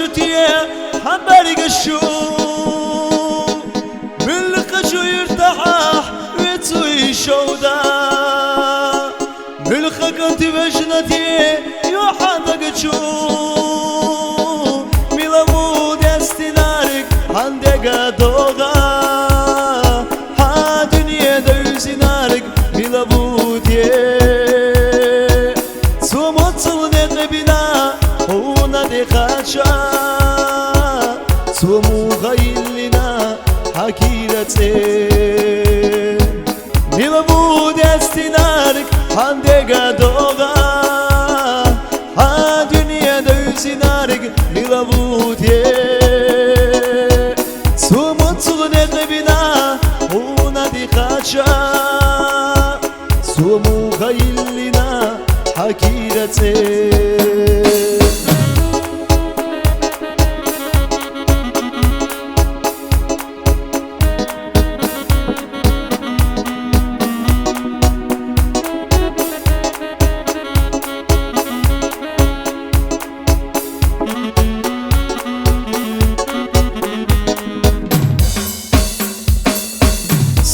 شتيه حبرقشو ملقشو يرتاح ويتوي شودا ملقك بجنتي يحدقشو ملامو دستنارك عندك دوغا ها دنيا دوزنارك ملامو ديه خاچا تو مغیلنا حکیرته نیو بود استینارک هندگا دوغا ها دنیا دوزینارک نیو بود یه تو مطلو نقبینا اونا دی خاچا تو مغیلنا حکیرته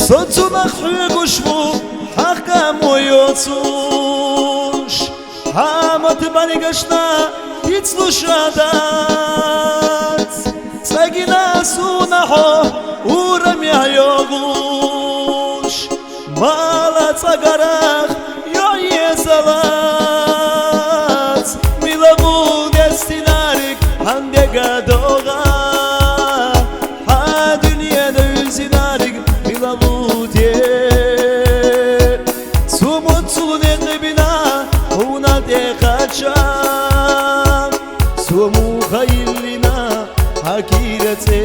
صوتو مخفي قشبو حقم ويوتوش همات بني قشنا يتلو شادات ساقنا سونحو ورمي عيوغوش مالا تقرخ يعي زلات ميلابو دستنارك عندك دوغا ها دنيا دوزنارك تو مغیلنا حکیرته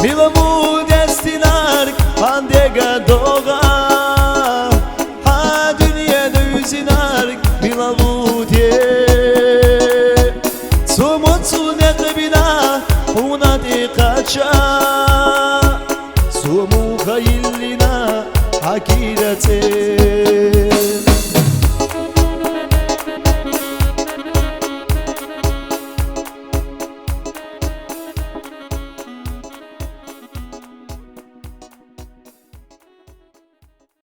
میلمو دستینارک هندگا دوغا ها دنیا دوزینارک میلمو دیه تو مطلو نقبینا اونا دی قچا